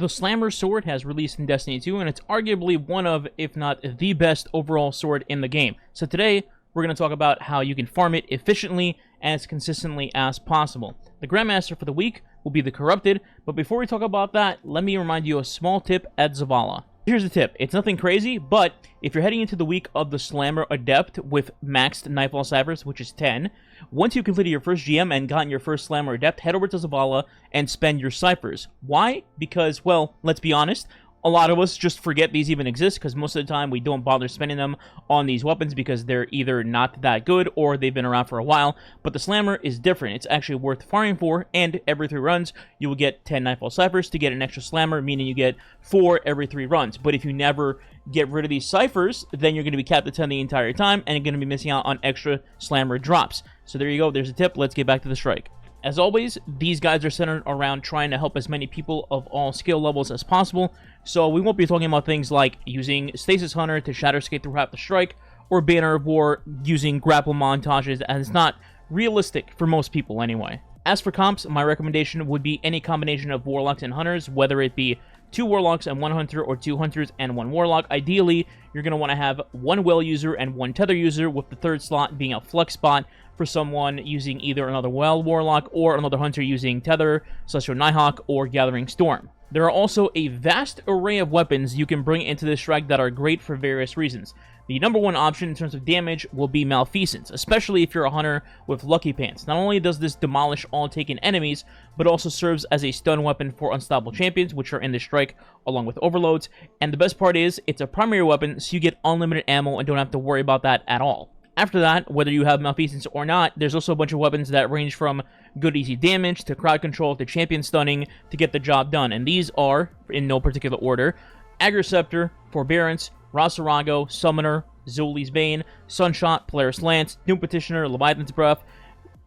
The Slammer sword has released in Destiny 2, and it's arguably one of, if not the best overall sword in the game. So today, we're going to talk about how you can farm it efficiently and as consistently as possible. The Grandmaster for the week will be the Corrupted, but before we talk about that, let me remind you a small tip at Zavala. Here's the tip. It's nothing crazy, but if you're heading into the week of the Slammer Adept with maxed Nightfall Ciphers, which is 10, once you've completed your first GM and gotten your first Slammer Adept, head over to Zavala and spend your Ciphers. Why? Because, well, let's be honest, a lot of us just forget these even exist because most of the time we don't bother spending them on these weapons because they're either not that good or they've been around for a while. But the Slammer is different. It's actually worth farming for, and every 3 runs you will get 10 Nightfall Ciphers to get an extra Slammer, meaning you get 4 every 3 runs. But if you never get rid of these Ciphers, then you're going to be capped at 10 the entire time, and you're going to be missing out on extra Slammer drops. So there you go. There's a tip. Let's get back to the strike. As always, these guides are centered around trying to help as many people of all skill levels as possible, so we won't be talking about things like using Stasis Hunter to shatter skate through half the strike, or Banner of War using grapple montages, as it's not realistic for most people anyway. As for comps, my recommendation would be any combination of Warlocks and Hunters, whether it be 2 Warlocks and 1 Hunter, or 2 Hunters and 1 Warlock. Ideally, you're going to want to have 1 Well user and 1 Tether user, with the 3rd slot being a flex spot for someone using either another Well Warlock or another Hunter using Tether, Celestial Nighthawk, or Gathering Storm. There are also a vast array of weapons you can bring into this strike that are great for various reasons. The number 1 option in terms of damage will be Malfeasance, especially if you're a Hunter with Lucky Pants. Not only does this demolish all taken enemies, but also serves as a stun weapon for unstoppable champions, which are in the strike along with overloads. And the best part is, it's a primary weapon, so you get unlimited ammo and don't have to worry about that at all. After that, whether you have Malfeasance or not, there's also a bunch of weapons that range from good easy damage to crowd control to champion stunning to get the job done. And these are, in no particular order, Agriceptor, Forbearance, Rosarago, Summoner, Zoli's Bane, Sunshot, Polaris Lance, Doom Petitioner, Leviathan's Breath,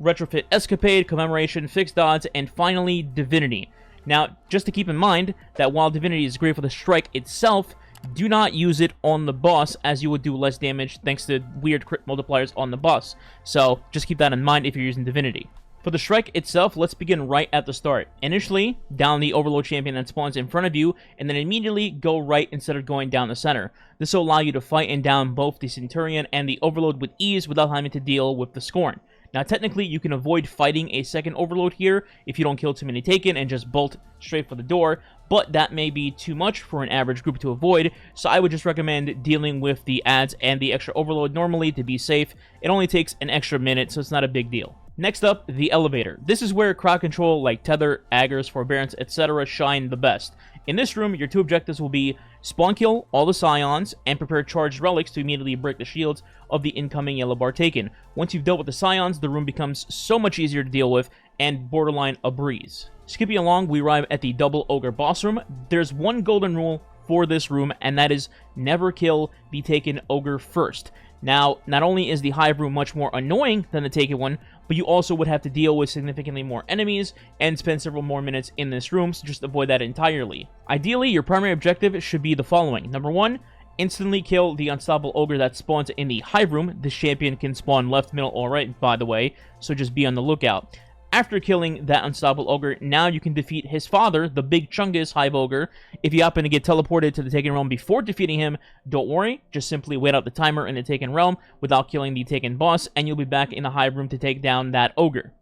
Retrofit Escapade, Commemoration, Fixed Odds, and finally, Divinity. Now, just to keep in mind that while Divinity is great for the strike itself, do not use it on the boss, as you would do less damage thanks to weird crit multipliers on the boss. So, just keep that in mind if you're using Divinity. For the strike itself, let's begin right at the start. Initially, down the Overload champion that spawns in front of you, and then immediately go right instead of going down the center. This will allow you to fight and down both the Centurion and the Overload with ease without having to deal with the Scorn. Now, technically, you can avoid fighting a second Overload here if you don't kill too many Taken and just bolt straight for the door, but that may be too much for an average group to avoid, so I would just recommend dealing with the adds and the extra Overload normally to be safe. It only takes an extra minute, so it's not a big deal. Next up, the Elevator. This is where crowd control like Tether, Aggers, Forbearance, etc. shine the best. In this room, your 2 objectives will be spawn kill all the Scions and prepare charged relics to immediately break the shields of the incoming yellow bar Taken. Once you've dealt with the Scions, the room becomes so much easier to deal with and borderline a breeze. Skipping along, we arrive at the Double Ogre boss room. There's one golden rule for this room, and that is never kill the Taken Ogre first. Now, not only is the Hive room much more annoying than the Taken one, but you also would have to deal with significantly more enemies and spend several more minutes in this room, so just avoid that entirely. Ideally, your primary objective should be the following. Number 1, instantly kill the Unstoppable Ogre that spawns in the Hive room. This champion can spawn left, middle, or right, by the way, so just be on the lookout. After killing that Unstoppable Ogre, now you can defeat his father, the Big Chungus Hive Ogre. If you happen to get teleported to the Taken Realm before defeating him, don't worry. Just simply wait out the timer in the Taken Realm without killing the Taken boss, and you'll be back in the Hive Room to take down that Ogre.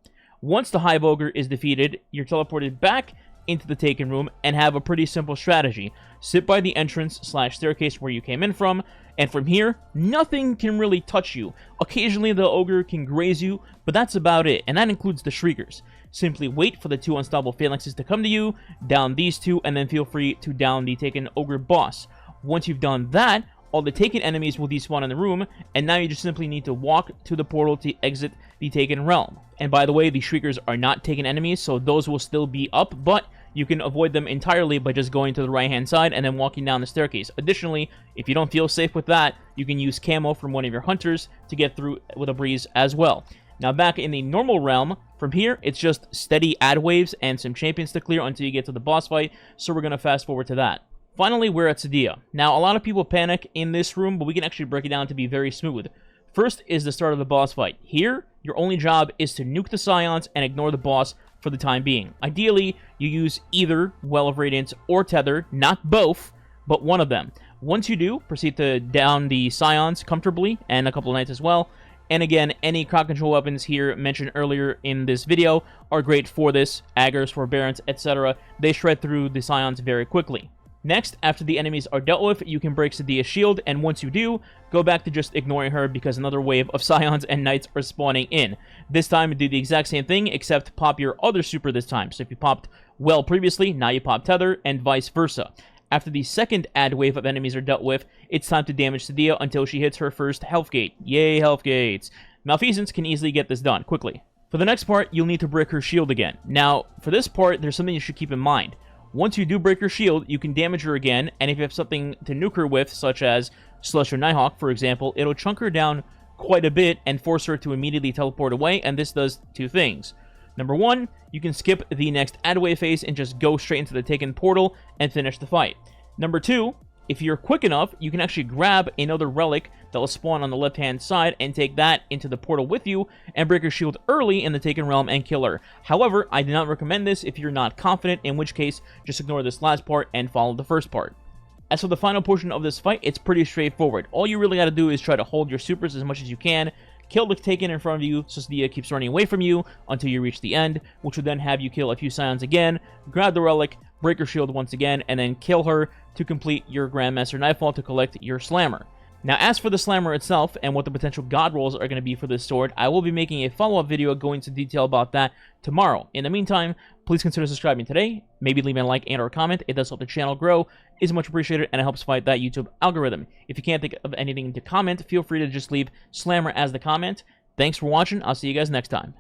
Once the Hive Ogre is defeated, you're teleported back into the Taken Room and have a pretty simple strategy. Sit by the entrance/staircase where you came in from, and from here, nothing can really touch you. Occasionally, the Ogre can graze you, but that's about it, and that includes the Shriekers. Simply wait for the 2 Unstoppable Phalanxes to come to you, down these 2, and then feel free to down the Taken Ogre boss. Once you've done that, all the Taken enemies will despawn in the room, and now you just simply need to walk to the portal to exit the Taken Realm. And by the way, the Shriekers are not Taken enemies, so those will still be up, but you can avoid them entirely by just going to the right-hand side and then walking down the staircase. Additionally, if you don't feel safe with that, you can use camo from one of your hunters to get through with a breeze as well. Now, back in the normal realm, from here, it's just steady ad waves and some champions to clear until you get to the boss fight, so we're going to fast forward to that. Finally, we're at Sadia. Now, a lot of people panic in this room, but we can actually break it down to be very smooth. First is the start of the boss fight. Here, your only job is to nuke the Scions and ignore the boss for the time being. Ideally, you use either Well of Radiance or Tether, not both, but one of them. Once you do, proceed to down the Scions comfortably, and a couple of Knights as well. And again, any crowd control weapons here mentioned earlier in this video are great for this. Aggers, Forbearance, etc. They shred through the Scions very quickly. Next, after the enemies are dealt with, you can break Sadea's shield, and once you do, go back to just ignoring her because another wave of Scions and Knights are spawning in. This time, do the exact same thing, except pop your other super this time. So if you popped Well previously, now you pop Tether, and vice versa. After the second add wave of enemies are dealt with, it's time to damage Sadea until she hits her first health gate. Yay, health gates! Malfeasance can easily get this done quickly. For the next part, you'll need to break her shield again. Now, for this part, there's something you should keep in mind. Once you do break her shield, you can damage her again, and if you have something to nuke her with, such as Slush or Nighthawk, for example, it'll chunk her down quite a bit and force her to immediately teleport away, and this does two things. Number one, you can skip the next add-away phase and just go straight into the Taken portal and finish the fight. Number two, if you're quick enough, you can actually grab another relic that will spawn on the left-hand side and take that into the portal with you and break her shield early in the Taken realm and kill her. However, I do not recommend this if you're not confident, in which case, just ignore this last part and follow the first part. As for the final portion of this fight, it's pretty straightforward. All you really got to do is try to hold your supers as much as you can, kill the Taken in front of you so Sadea keeps running away from you until you reach the end, which will then have you kill a few Scions again, grab the relic, break her shield once again, and then kill her to complete your Grandmaster Nightfall to collect your Slammer. Now, as for the Slammer itself and what the potential god rolls are going to be for this sword, I will be making a follow-up video going into detail about that tomorrow. In the meantime, please consider subscribing today, maybe leaving a like and or a comment. It does help the channel grow, is much appreciated, and it helps fight that YouTube algorithm. If you can't think of anything to comment, feel free to just leave Slammer as the comment. Thanks for watching. I'll see you guys next time.